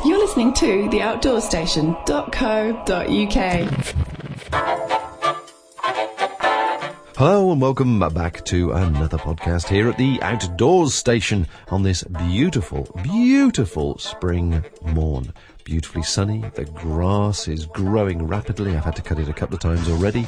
You're listening to theoutdoorstation.co.uk. Hello and welcome back to another podcast here at the Outdoors Station on this beautiful, beautiful spring morn. Beautifully sunny, the grass is growing rapidly, I've had to cut it a couple of times already.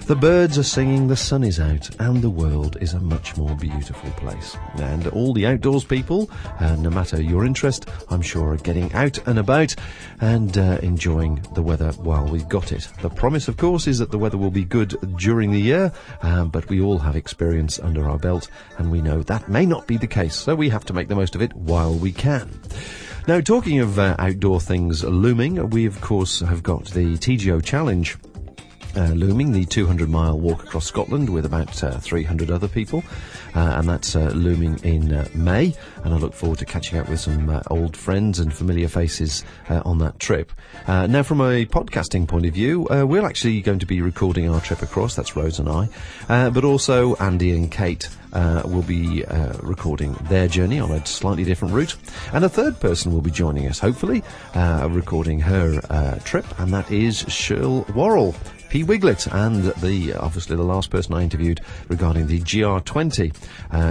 The birds are singing, the sun is out, and the world is a much more beautiful place. And all the outdoors people, no matter your interest, I'm sure are getting out and about and enjoying the weather while we've got it. The promise, of course, is that the weather will be good during the year, but we all have experience under our belt, and we know that may not be the case, so we have to make the most of it while we can. Now, talking of outdoor things looming, we, of course, have got the TGO Challenge looming, the 200-mile walk across Scotland with about 300 other people, and that's looming in May, and I look forward to catching up with some old friends and familiar faces on that trip. Now, from a podcasting point of view, we're actually going to be recording our trip across, that's Rose and I, but also Andy and Kate will be recording their journey on a slightly different route, and a third person will be joining us, hopefully, recording her trip, and that is Shirl Worrell, P. Wiglet, and obviously the last person I interviewed regarding the GR20.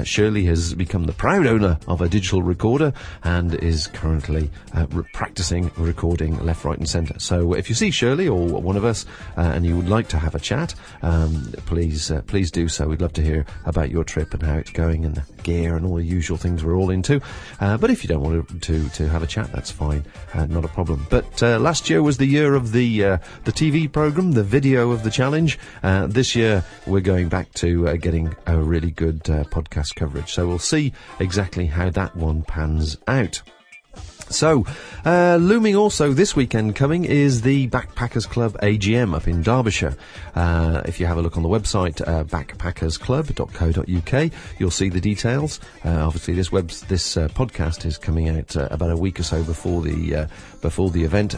Shirley has become the proud owner of a digital recorder and is currently practicing recording left, right and centre. So if you see Shirley or one of us and you would like to have a chat, please do so. We'd love to hear about your trip and how it's going and the gear and all the usual things we're all into. But if you don't want to have a chat, that's fine, not a problem. But last year was the year of the TV programme, the video of the challenge. This year we're going back to getting a really good podcast coverage, so we'll see exactly how that one pans out. So, looming also this weekend coming is the Backpackers Club AGM up in Derbyshire. If you have a look on the website, backpackersclub.co.uk, you'll see the details. Obviously, this podcast is coming out about a week or so before the event.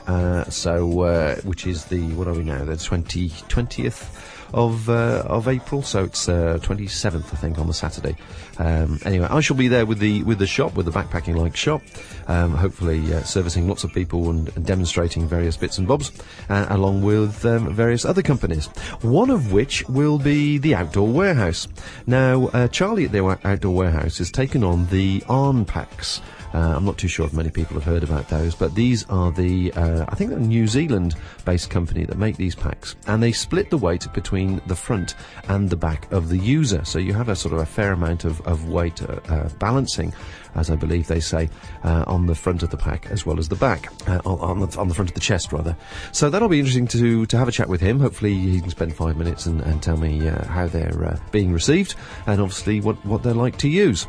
Which is what are we now? The 20th of April, so it's 27th, I think, on the Saturday. Anyway, I shall be there with the shop, with the backpacking like shop, hopefully servicing lots of people and demonstrating various bits and bobs, along with various other companies, one of which will be the Outdoor Warehouse. Now, Charlie at the Outdoor Warehouse has taken on the Arn packs. I'm not too sure if many people have heard about those, but these are I think they're a New Zealand-based company that make these packs, and they split the weight between the front and the back of the user, so you have a sort of a fair amount of weight balancing, as I believe they say, on the front of the pack as well as the back, on the front of the chest rather. So that'll be interesting to have a chat with him. Hopefully he can spend 5 minutes and tell me how they're being received, and obviously what they're like to use.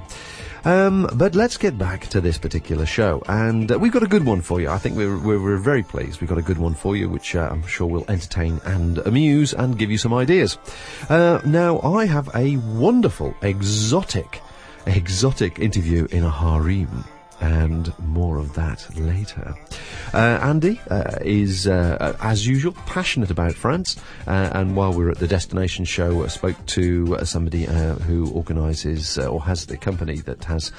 But let's get back to this particular show, and we've got a good one for you. I think we're very pleased. We've got a good one for you, which I'm sure will entertain and amuse and give you some ideas. Now, I have a wonderful, exotic interview in a harem, and more of that later. Andy is, as usual, passionate about France, and while we were at the destination show, spoke to somebody who organises or has the company that has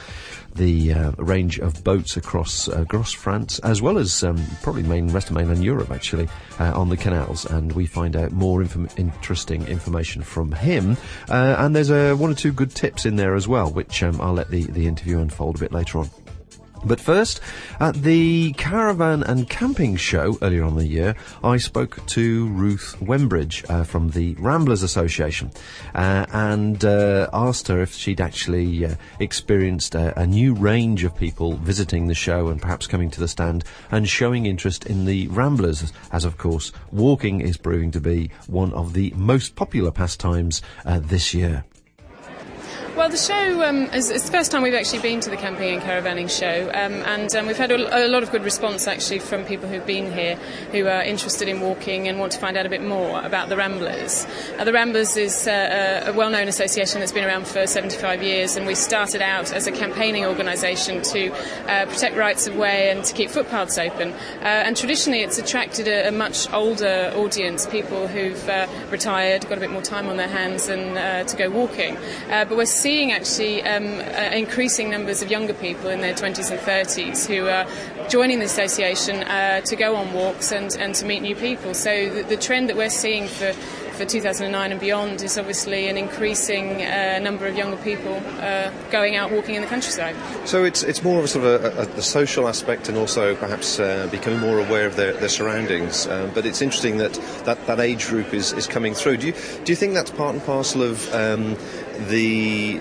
the range of boats across France, as well as probably rest of mainland Europe, actually, on the canals, and we find out more interesting information from him, and there's one or two good tips in there as well, which I'll let the interview unfold a bit later on. But first, at the Caravan and Camping Show earlier on in the year, I spoke to Ruth Wembridge from the Ramblers Association and asked her if she'd actually experienced a new range of people visiting the show and perhaps coming to the stand and showing interest in the Ramblers, as of course walking is proving to be one of the most popular pastimes this year. Well, the show is the first time we've actually been to the Camping and Caravanning Show, and we've had a lot of good response actually from people who've been here who are interested in walking and want to find out a bit more about the Ramblers. The Ramblers is a well-known association that's been around for 75 years, and we started out as a campaigning organisation to protect rights of way and to keep footpaths open. And traditionally it's attracted a much older audience, people who've retired, got a bit more time on their hands and to go walking. But we're seeing actually increasing numbers of younger people in their 20s and 30s who are joining the association to go on walks and to meet new people. So the trend that we're seeing for 2009 and beyond is obviously an increasing number of younger people going out walking in the countryside. So it's more of a sort of a social aspect, and also perhaps becoming more aware of their surroundings. But it's interesting that age group is coming through. Do you think that's part and parcel of the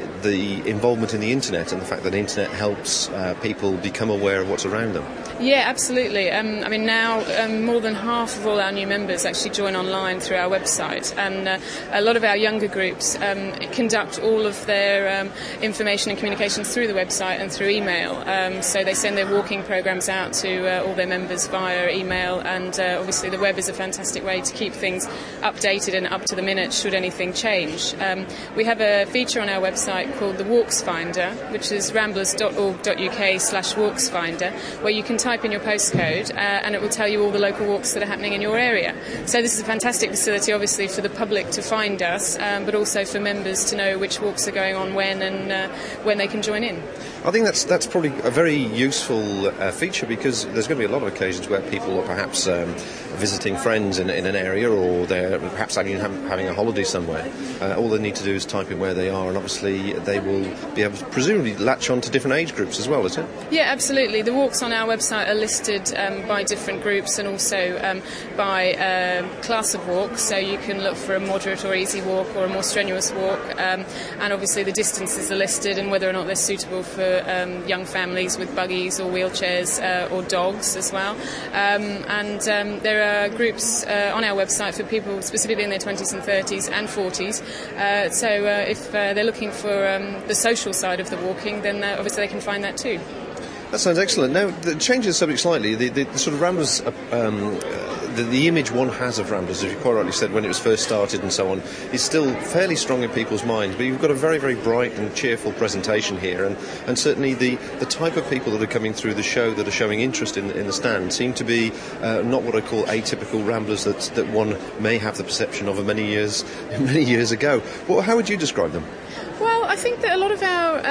involvement in the internet and the fact that the internet helps people become aware of what's around them? Yeah, absolutely. I mean, now more than half of all our new members actually join online through our website, and a lot of our younger groups conduct all of their information and communications through the website and through email. So they send their walking programs out to all their members via email, and obviously the web is a fantastic way to keep things updated and up to the minute should anything change. We have a feature on our website called the Walks Finder, which is ramblers.org.uk/walksfinder, where you can type in your postcode and it will tell you all the local walks that are happening in your area. So this is a fantastic facility, obviously, for the public to find us, but also for members to know which walks are going on when and when they can join in. I think that's probably a very useful feature, because there's going to be a lot of occasions where people are perhaps visiting friends in an area, or they're perhaps having a holiday somewhere. All they need to do is type in where they are, and obviously they will be able to presumably latch on to different age groups as well, isn't it? Yeah, absolutely. The walks on our website are listed by different groups, and also by class of walks, so you can look for a moderate or easy walk or a more strenuous walk, and obviously the distances are listed and whether or not they're suitable for young families with buggies or wheelchairs or dogs as well. And there are groups on our website for people specifically in their 20s and 30s and 40s, so if they're looking for the social side of the walking, then obviously they can find that too. That sounds excellent. Now, changing the subject slightly, the sort of Ramblers, the image one has of Ramblers, as you quite rightly said, when it was first started and so on, is still fairly strong in people's minds. But you've got a very, very bright and cheerful presentation here, and certainly the type of people that are coming through the show that are showing interest in the stand seem to be not what I call atypical Ramblers that one may have the perception of many years ago. Well, how would you describe them? Well, I think that a lot of our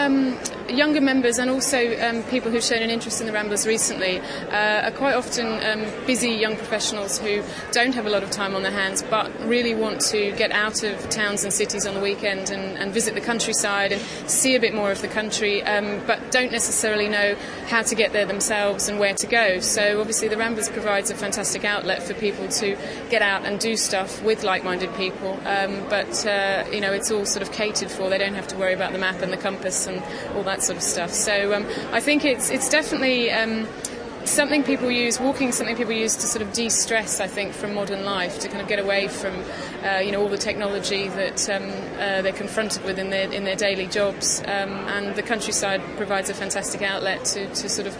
younger members, and also people who've shown an interest in the Ramblers recently, are quite often busy young professionals who don't have a lot of time on their hands, but really want to get out of towns and cities on the weekend and visit the countryside and see a bit more of the country, but don't necessarily know how to get there themselves and where to go. So obviously the Ramblers provides a fantastic outlet for people to get out and do stuff with like-minded people, but it's all sort of catered for. They don't have to worry about the map and the compass and all that sort of stuff. So I think it's definitely something people use. Walking is something people use to sort of de-stress, I think, from modern life, to kind of get away from all the technology that they're confronted with in their daily jobs, and the countryside provides a fantastic outlet to sort of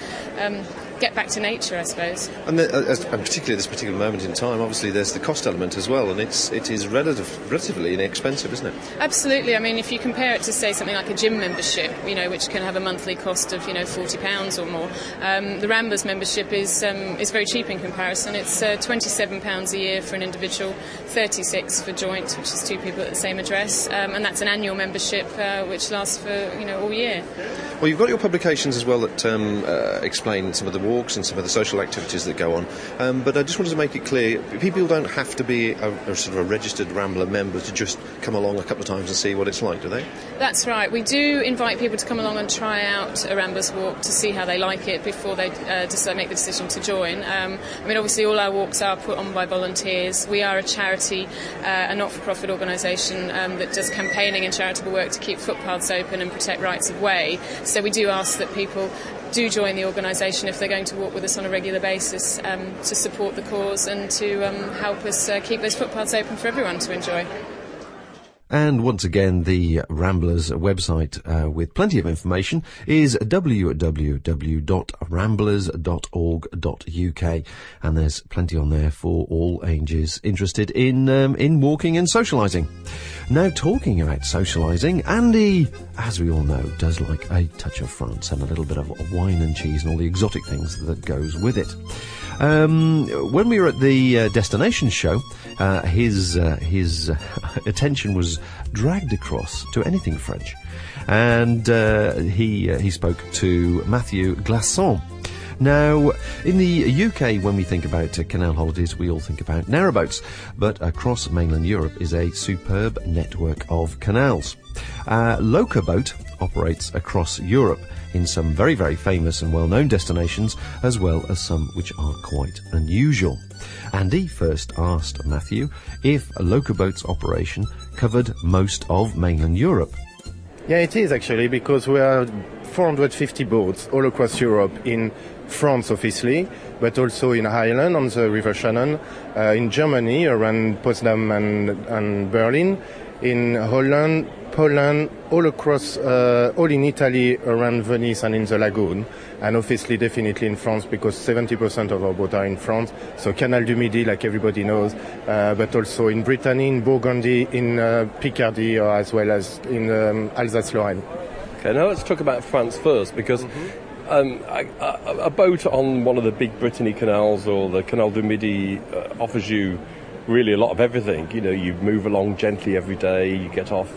get back to nature, I suppose. And particularly at this particular moment in time, obviously there's the cost element as well, and it is relatively inexpensive, isn't it? Absolutely. I mean, if you compare it to, say, something like a gym membership, which can have a monthly cost of £40 or more, the Ramblers membership is very cheap in comparison. It's £27 a year for an individual, £36 for joint, which is two people at the same address, and that's an annual membership which lasts for all year. Well, you've got your publications as well that explain some of the walks and some of the social activities that go on, but I just wanted to make it clear, people don't have to be a sort of a registered Rambler member to just come along a couple of times and see what it's like, do they? That's right. We do invite people to come along and try out a Ramblers walk to see how they like it before they make the decision to join. Obviously all our walks are put on by volunteers. We are a charity, a not-for-profit organisation that does campaigning and charitable work to keep footpaths open and protect rights of way. So we do ask that people do join the organisation if they're going to walk with us on a regular basis, to support the cause and to help us keep those footpaths open for everyone to enjoy. And once again, the Ramblers website with plenty of information is www.ramblers.org.uk, and there's plenty on there for all ages interested in walking and socialising. Now, talking about socialising, Andy, as we all know, does like a touch of France and a little bit of wine and cheese and all the exotic things that goes with it. When we were at the destination show, his attention was dragged across to anything French, and he spoke to Mathieu Glasson. Now, in the UK, when we think about canal holidays, we all think about narrowboats, but across mainland Europe is a superb network of canals. Locaboat operates across Europe in some very, very famous and well-known destinations, as well as some which are quite unusual. Andy first asked Matthew if a Locaboat's operation covered most of mainland Europe. Yeah, it is actually, because we are 450 boats all across Europe, in France obviously, but also in Ireland on the River Shannon, in Germany around Podzine and Berlin, in Holland, Poland, all across, all in Italy around Venice and in the lagoon, and obviously definitely in France, because 70% of our boats are in France, so Canal du Midi, like everybody knows, but also in Brittany, in Burgundy, in Picardy, as well as in Alsace-Lorraine. Okay, now let's talk about France first, because a boat on one of the big Brittany canals or the Canal du Midi offers you really a lot of everything. You know, you move along gently every day, you get off,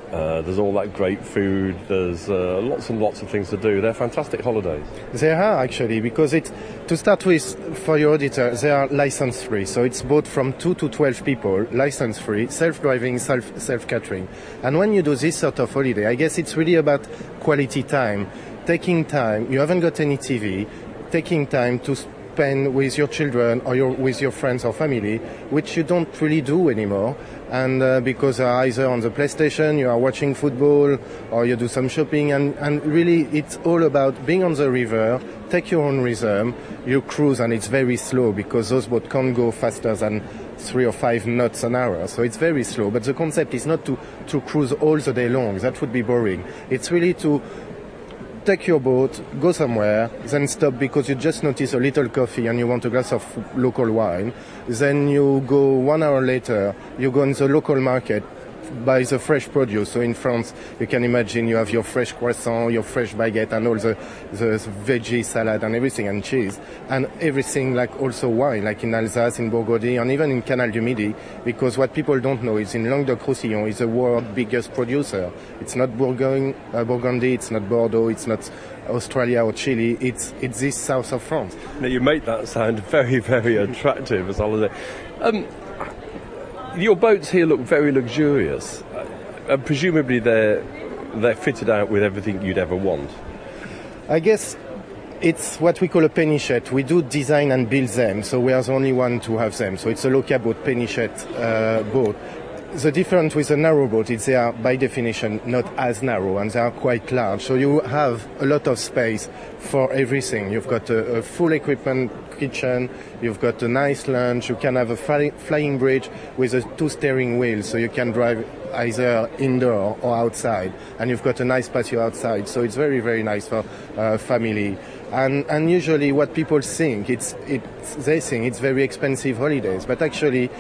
there's all that great food, there's lots and lots of things to do. They're fantastic holidays. They are actually, because to start with, for your auditor, they are license free, so it's boat from 2 to 12 people, license free, self-driving, self-catering. And when you do this sort of holiday, I guess it's really about quality time, taking time. You haven't got any TV, taking time to spend with your children or with your friends or family, which you don't really do anymore. And because either on the PlayStation, you are watching football, or you do some shopping, and really it's all about being on the river, take your own rhythm, you cruise, and it's very slow, because those boats can't go faster than 3 or 5 knots an hour, so it's very slow. But the concept is not to cruise all the day long, that would be boring. It's really to take your boat, go somewhere, then stop because you just notice a little coffee and you want a glass of local wine. Then you go 1 hour later, you go in the local market, buy the fresh produce. So in France, you can imagine you have your fresh croissant, your fresh baguette, and all the veggie salad and everything, and cheese, and everything, like also wine, like in Alsace, in Burgundy, and even in Canal du Midi, because what people don't know is in Languedoc-Roussillon is the world's biggest producer. It's not Burgundy, it's not Bordeaux, it's not Australia or Chile, it's this south of France. Now, you make that sound very, very attractive as a holiday. Your boats here look very luxurious. Presumably they're fitted out with everything you'd ever want. I guess it's what we call a penny-shed. We do design and build them, so we are the only one to have them. So it's a Locaboat penny-shed boat. The difference with a narrow boat is they are, by definition, not as narrow, and they are quite large. So you have a lot of space for everything. You've got a full equipment kitchen, you've got a nice lunch, you can have a flying bridge with 2 steering wheels, so you can drive either indoor or outside, and you've got a nice patio outside. So it's very, very nice for family. And usually what people think, they think it's very expensive holidays. But actually,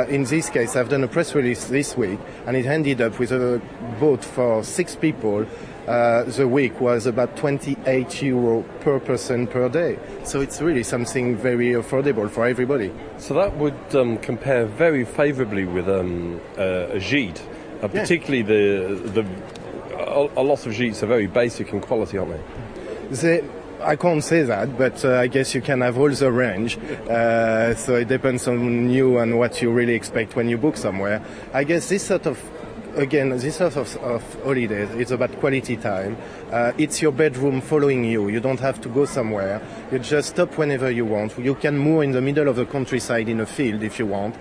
in this case, I've done a press release this week, and it ended up with a boat for 6 people. The week was about €28 per person per day. So it's really something very affordable for everybody. So that would compare very favourably with a gîte. Particularly a lot of gîtes are very basic in quality, aren't they? I can't say that, but I guess you can have all the range. So it depends on you and what you really expect when you book somewhere. I guess this sort of holidays, it's about quality time. It's your bedroom following you. You don't have to go somewhere. You just stop whenever you want. You can moor in the middle of the countryside in a field if you want.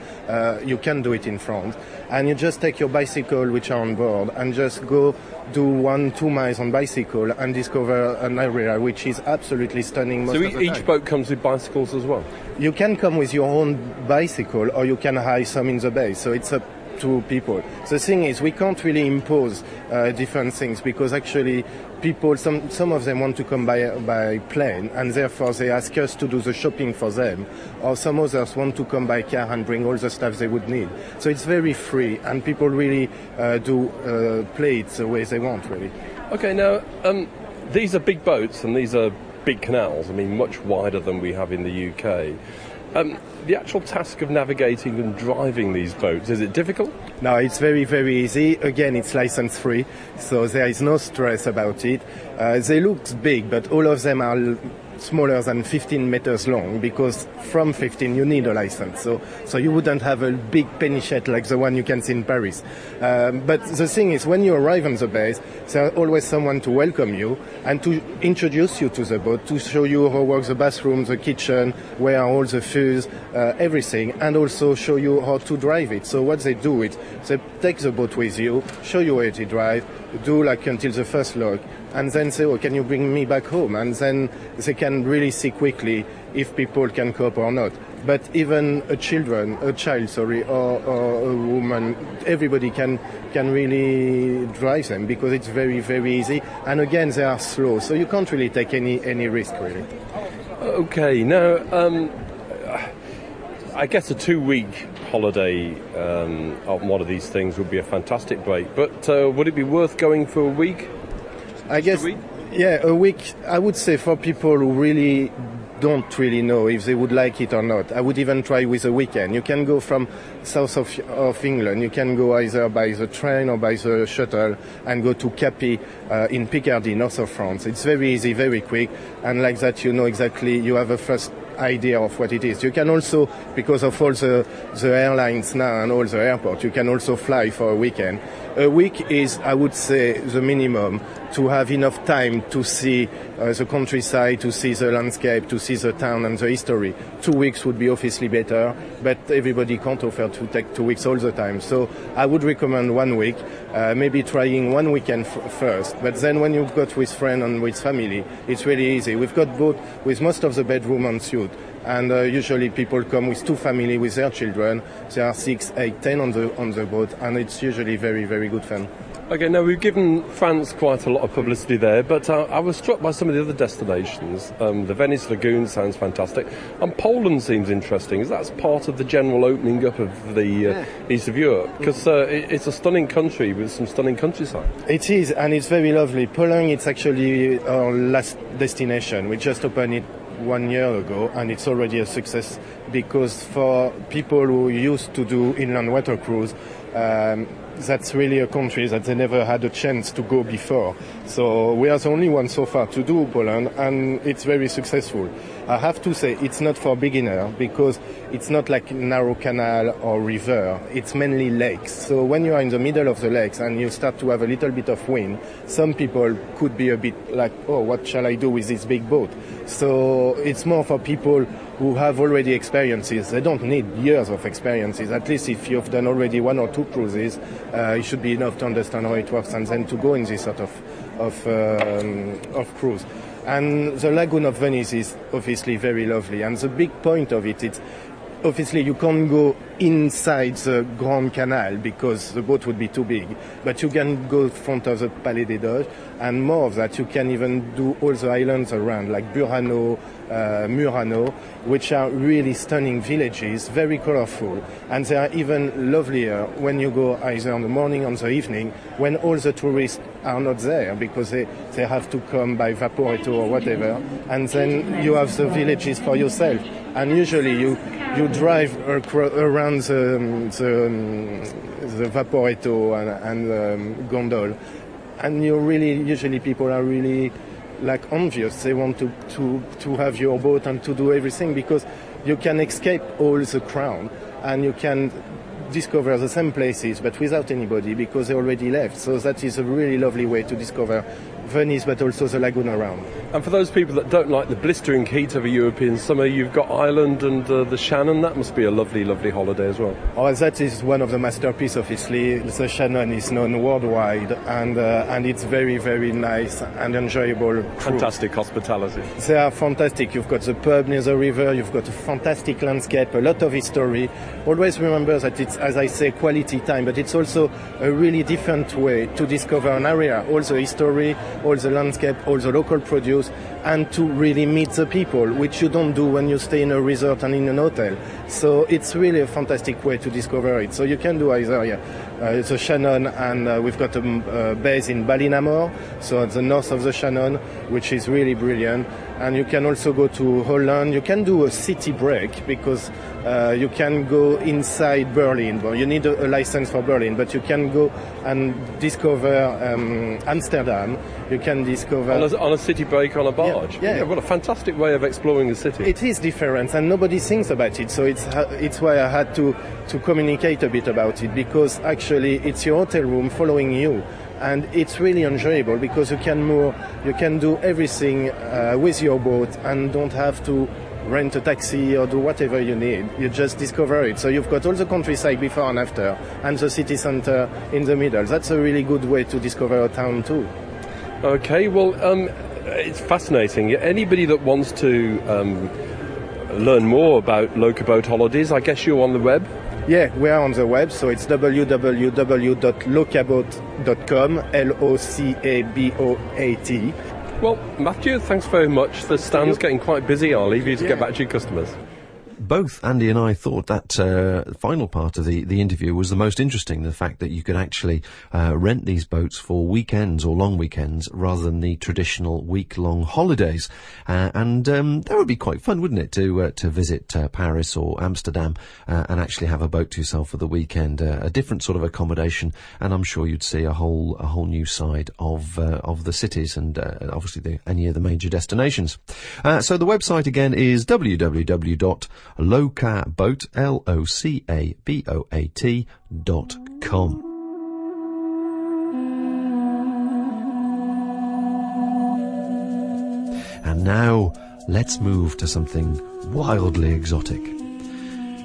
You can do it in France. And you just take your bicycle, which are on board, and just go do 1-2 miles on bicycle and discover an area which is absolutely stunning most of the time. So each boat comes with bicycles as well? You can come with your own bicycle, or you can hire some in the bay. So it's up to people. The thing is, we can't really impose different things, because actually people, some of them want to come by plane, and therefore they ask us to do the shopping for them, or some others want to come by car and bring all the stuff they would need. So it's very free, and people really do play it the way they want, really. Okay, now these are big boats and these are big canals, I mean much wider than we have in the UK. The actual task of navigating and driving these boats, is it difficult? No, it's very, very easy. Again, it's license free, so there is no stress about it. They look big, but all of them are smaller than 15 meters long, because from 15 you need a license. So you wouldn't have a big pénichette like the one you can see in Paris. But the thing is, when you arrive on the base, there's always someone to welcome you and to introduce you to the boat, to show you how works the bathroom, the kitchen, where are all the fuse, everything, and also show you how to drive it. So what they do is they take the boat with you, show you how to drive, do like until the first log, and then say, oh, can you bring me back home? And then they can really see quickly if people can cope or not. But even a child, or a woman, everybody can really drive them, because it's very, very easy. And again, they are slow, so you can't really take any risk, really. Okay, now, I guess a 2-week holiday on one of these things would be a fantastic break. But would it be worth going for a week? I guess, yeah, a week, I would say, for people who really don't really know if they would like it or not. I would even try with a weekend. You can go from south of England. You can go either by the train or by the shuttle and go to Capri in Picardy, north of France. It's very easy, very quick, and like that you know exactly, you have a first idea of what it is. You can also, because of all the airlines now and all the airports, you can also fly for a weekend. A week is, I would say, the minimum to have enough time to see the countryside, to see the landscape, to see the town and the history. 2 weeks would be obviously better, but everybody can't afford to take 2 weeks all the time. So I would recommend 1 week, maybe trying 1 weekend first. But then when you've got with friends and with family, it's really easy. We've got boat with most of the bedroom en suite. And usually people come with 2 families with their children. There are 6, 8, 10 on the boat, and it's usually very, very good fun. Okay, now we've given France quite a lot of publicity there, but I was struck by some of the other destinations. The Venice Lagoon sounds fantastic, and Poland seems interesting. Is that part of the general opening up of the east of Europe? Because it's a stunning country with some stunning countryside. It is, and it's very lovely. Poland, it's actually our last destination. We just opened it 1 year ago, and it's already a success, because for people who used to do inland water cruise, that's really a country that they never had a chance to go before. So we are the only one so far to do Poland, and it's very successful. I have to say it's not for beginner, because it's not like narrow canal or river. It's mainly lakes. So when you are in the middle of the lakes and you start to have a little bit of wind, some people could be a bit like, oh, what shall I do with this big boat? So it's more for people who have already experiences. They don't need years of experiences. At least if you've done already 1 or 2 cruises, it should be enough to understand how it works, and then to go in this sort of cruise. And the Lagoon of Venice is obviously very lovely. And the big point of it is, obviously you can't go inside the Grand Canal because the boat would be too big, but you can go in front of the Palais des Doges, and more of that, you can even do all the islands around, like Burano, Murano, which are really stunning villages, very colorful, and they are even lovelier when you go either in the morning or in the evening, when all the tourists are not there, because they have to come by Vaporetto or whatever, and then you have the villages for yourself. And usually you drive around the Vaporetto and gondole, and usually people are really like envious. They want to have your boat and to do everything, because you can escape all the crowd and you can discover the same places but without anybody, because they already left. So that is a really lovely way to discover Venice, but also the lagoon around. And for those people that don't like the blistering heat of a European summer, you've got Ireland and the Shannon. That must be a lovely, lovely holiday as well. Oh, that is one of the masterpieces, obviously. The Shannon is known worldwide, and it's very, very nice and enjoyable. Fantastic hospitality. They are fantastic. You've got the pub near the river, you've got a fantastic landscape, a lot of history. Always remember that it's, as I say, quality time, but it's also a really different way to discover an area. All the history, all the landscape, all the local produce, and to really meet the people, which you don't do when you stay in a resort and in an hotel. So it's really a fantastic way to discover it. So you can do either the Shannon, and we've got a base in Ballinamore, so at the north of the Shannon, which is really brilliant. And you can also go to Holland. You can do a city break, because you can go inside Berlin. Well, you need a license for Berlin, but you can go and discover Amsterdam. You can discover on a city break on a boat. large. Yeah. What a fantastic way of exploring the city. It is different, and nobody thinks about it. So it's why I had to communicate a bit about it, because actually it's your hotel room following you, and it's really enjoyable because you can move, you can do everything with your boat, and don't have to rent a taxi or do whatever you need. You just discover it. So you've got all the countryside before and after, and the city centre in the middle. That's a really good way to discover a town too. Okay, well, it's fascinating. Anybody that wants to learn more about Locaboat holidays, I guess you're on the web? Yeah, we are on the web, so it's www.locaboat.com, LOCABOAT. Well, Matthew, thanks very much. The stand's getting quite busy. I'll leave you to get back to your customers. Both Andy and I thought that final part of the interview was the most interesting, the fact that you could actually rent these boats for weekends or long weekends rather than the traditional week-long holidays. And that would be quite fun, wouldn't it, to visit Paris or Amsterdam and actually have a boat to yourself for the weekend, a different sort of accommodation, and I'm sure you'd see a whole new side of the cities and obviously any of the major destinations. So the website again is www.locaboat.com. And now let's move to something wildly exotic.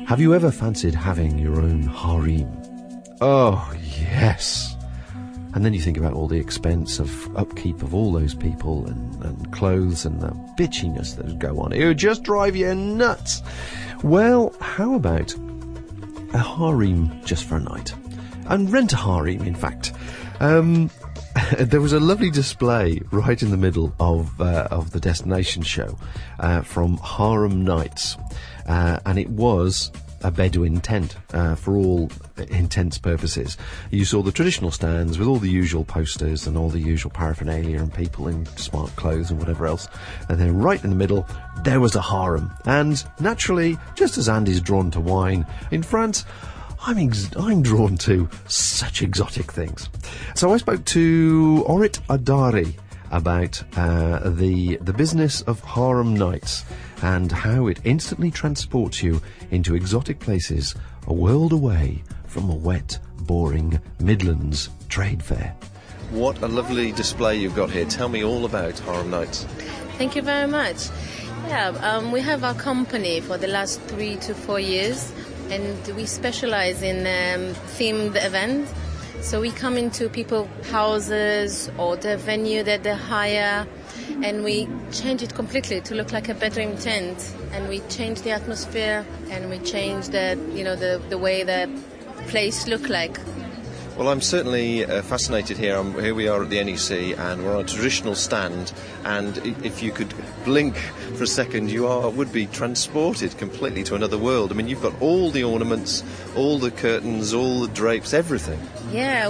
Have you ever fancied having your own harem? Oh yes. And then you think about all the expense of upkeep of all those people and clothes and the bitchiness that would go on. It would just drive you nuts. Well, how about a harem just for a night? And rent a harem, in fact. There was a lovely display right in the middle of the destination show from Harem Nights. And it was a Bedouin tent for all intents purposes. You saw the traditional stands with all the usual posters and all the usual paraphernalia and people in smart clothes and whatever else. And then right in the middle, there was a harem. And naturally, just as Andy's drawn to wine, in France, I'm drawn to such exotic things. So I spoke to Orit Adari about the business of Harem Nights and how it instantly transports you into exotic places a world away from a wet, boring Midlands trade fair. What a lovely display you've got here. Tell me all about Harem Nights. Thank you very much. Yeah, we have our company for the last 3 to 4 years, and we specialize in themed events. So we come into people's houses or the venue that they hire, and we change it completely to look like a bedroom tent. And we change the atmosphere, and we change the way the place look like. Well, I'm certainly fascinated here. Here we are at the NEC, and we're on a traditional stand. And if you could blink for a second, you would be transported completely to another world. I mean, you've got all the ornaments, all the curtains, all the drapes, everything. Yeah,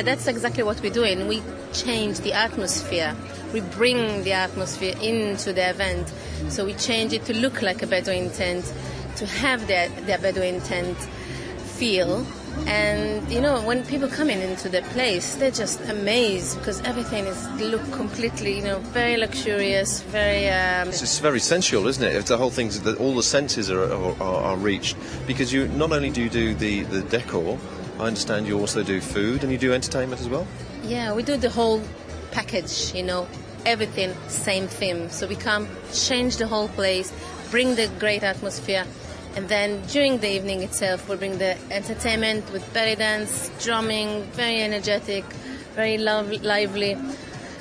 that's exactly what we're doing. We change the atmosphere. We bring the atmosphere into the event. So we change it to look like a Bedouin tent, to have the Bedouin tent feel. And, when people come into the place, they're just amazed because everything look completely, very luxurious, very... It's very sensual, isn't it? If the whole thing's that all the senses are reached. Because you not only do you do the decor, I understand you also do food and you do entertainment as well? Yeah, we do the whole package, everything, same theme. So we come, change the whole place, bring the great atmosphere, and then during the evening itself, we'll bring the entertainment with belly dance, drumming, very energetic, very lively,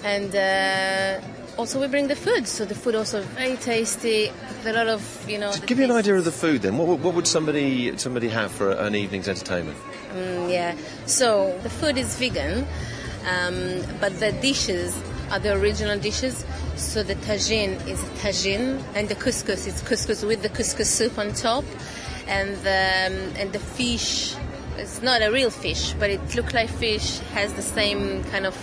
and also we bring the food. So the food also very tasty, with a lot of, So give me an idea of the food then. What would somebody have for an evening's entertainment? So the food is vegan, but the dishes are the original dishes. So the tagine is tagine, and the couscous is couscous with the couscous soup on top, and the fish. It's not a real fish, but it looks like fish. Has the same kind of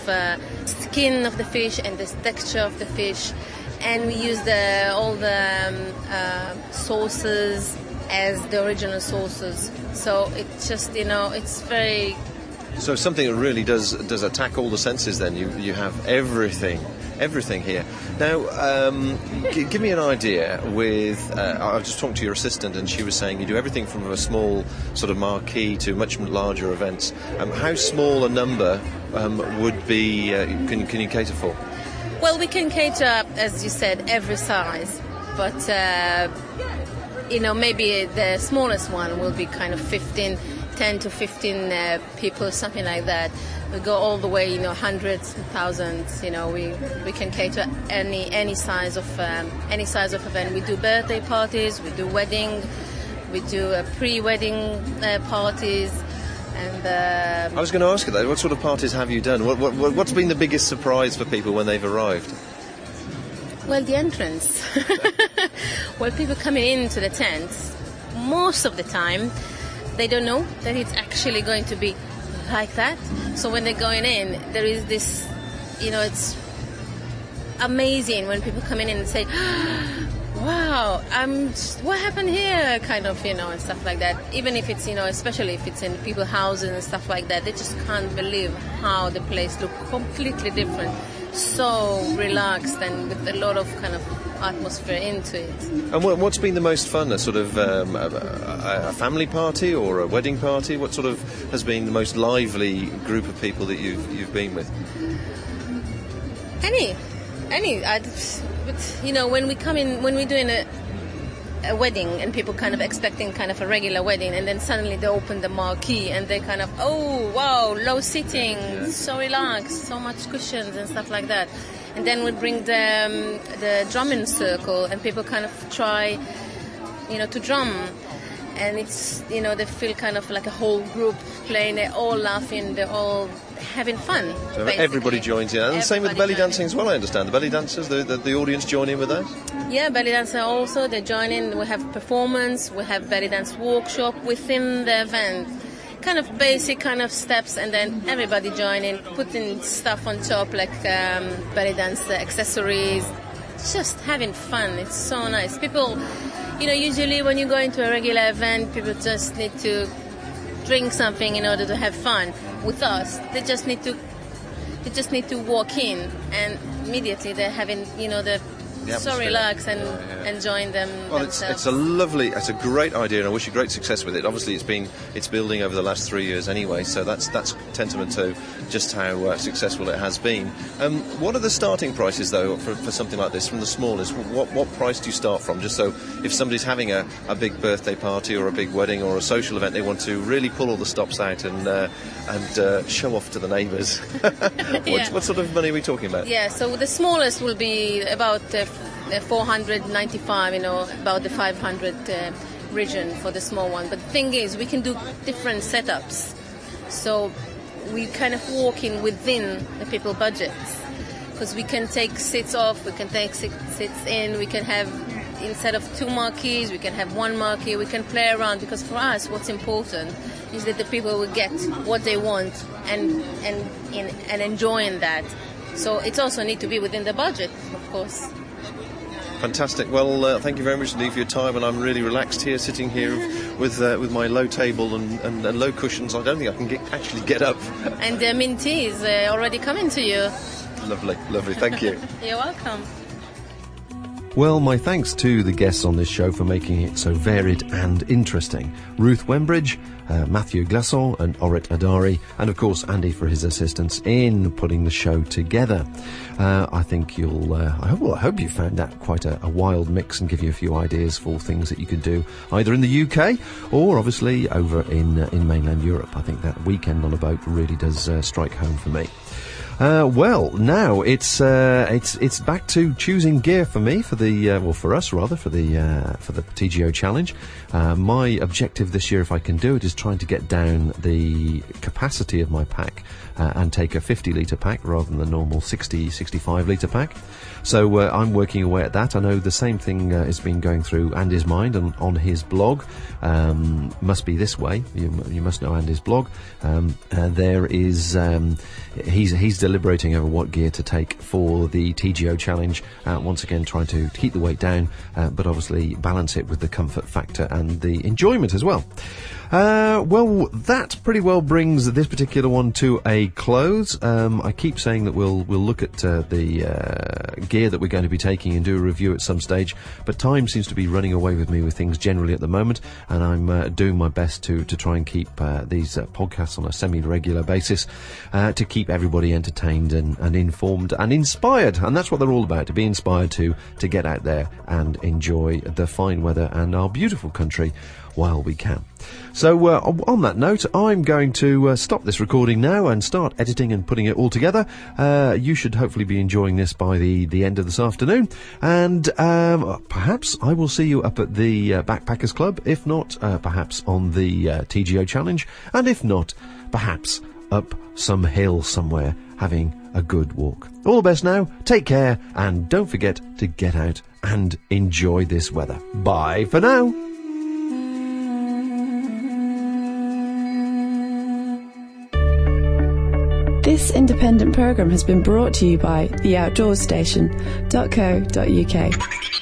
skin of the fish and the texture of the fish, and we use all the sauces as the original sauces. So it's just it's very. So something that really does attack all the senses. Then you have everything everything here. Now, give me an idea with, I was just talking to your assistant and she was saying you do everything from a small sort of marquee to much larger events. How small a number would be, can you cater for? Well, we can cater, as you said, every size, but maybe the smallest one will be kind of 10 to 15 people, something like that. We go all the way, hundreds, thousands. We can cater any size of event. We do birthday parties, we do wedding, we do pre-wedding parties. And I was going to ask you that. What sort of parties have you done? What's been the biggest surprise for people when they've arrived? Well, the entrance. Well, people coming into the tents, most of the time, they don't know that it's actually going to be like that. So when they're going in, there is this, it's amazing when people come in and say, wow, what happened here, kind of, and stuff like that. Even if it's, especially if it's in people's houses and stuff like that, they just can't believe how the place looks completely different. So relaxed and with a lot of kind of atmosphere into it. And what's been the most fun? A sort of a family party or a wedding party? What sort of has been the most lively group of people that you've been with? Any. But, when we come in, when we're doing a wedding and people kind of expecting kind of a regular wedding, and then suddenly they open the marquee and they kind of, oh wow, low sitting, so relaxed, so much cushions and stuff like that. And then we bring the drumming circle and people kind of try, to drum. And it's, they feel kind of like a whole group playing, they're all laughing, they're all having fun. So everybody joins in. And the same with the belly dancing as well, I understand. The belly dancers, the audience join in with that? Yeah, belly dancer also, they join in. We have performance, we have belly dance workshop within the event. Kind of basic kind of steps, and then everybody join in, putting stuff on top like belly dance accessories. Just having fun, it's so nice. People, usually when you go into a regular event, people just need to drink something in order to have fun. With us, they just need to walk in, and immediately they're having, they're so relaxed and enjoying themselves. It's a great idea, and I wish you great success with it. Obviously, it's building over the last 3 years anyway, so that's testament to just how successful it has been. What are the starting prices though for something like this, from the smallest? What price do you start from? Just so if somebody's having a big birthday party or a big wedding or a social event, they want to really pull all the stops out and show off to the neighbours. What sort of money are we talking about? Yeah, so the smallest will be about 495, about the 500 region for the small one. But the thing is, we can do different setups. So we kind of walk in within the people budgets. Because we can take seats off, we can take seats in, we can have, instead of 2 marquees, we can have 1 marquee, we can play around. Because for us, what's important is that the people will get what they want and enjoying that. So it also need to be within the budget, of course. Fantastic. Well, thank you very much indeed for your time, and I'm really relaxed here, sitting here with my low table and low cushions. I don't think I can actually get up. And the mint tea is already coming to you. Lovely. Thank you. You're welcome. Well, my thanks to the guests on this show for making it so varied and interesting. Ruth Wembridge, Matthew Glasson and Orit Adari, and of course Andy for his assistance in putting the show together. I think I hope you found that quite a wild mix and give you a few ideas for things that you could do either in the UK or obviously over in mainland Europe. I think that weekend on a boat really does strike home for me. Well, now it's back to choosing gear for me for us rather for the TGO challenge. My objective this year, if I can do it, is trying to get down the capacity of my pack and take a 50-litre pack rather than the normal 65 litre pack. So I'm working away at that. I know the same thing has been going through Andy's mind on his blog. Must be this way. You must know Andy's blog. There is he's deliberating over what gear to take for the TGO challenge. Once again, trying to keep the weight down, but obviously balance it with the comfort factor and the enjoyment as well. Well, that pretty well brings this particular one to a close. I keep saying that we'll look at the gear that we're going to be taking and do a review at some stage, but time seems to be running away with me with things generally at the moment, and I'm doing my best to try and keep these podcasts on a semi-regular basis to keep everybody entertained and informed and inspired, and that's what they're all about, to be inspired to get out there and enjoy the fine weather and our beautiful country while we can. So on that note, I'm going to stop this recording now and start editing and putting it all together. You should hopefully be enjoying this by the end of this afternoon, and perhaps I will see you up at the Backpackers Club, if not perhaps on the TGO Challenge, and if not, perhaps up some hill somewhere having a good walk. All the best now, take care, and don't forget to get out and enjoy this weather. Bye for now. This independent programme has been brought to you by theoutdoorsStation.co.uk.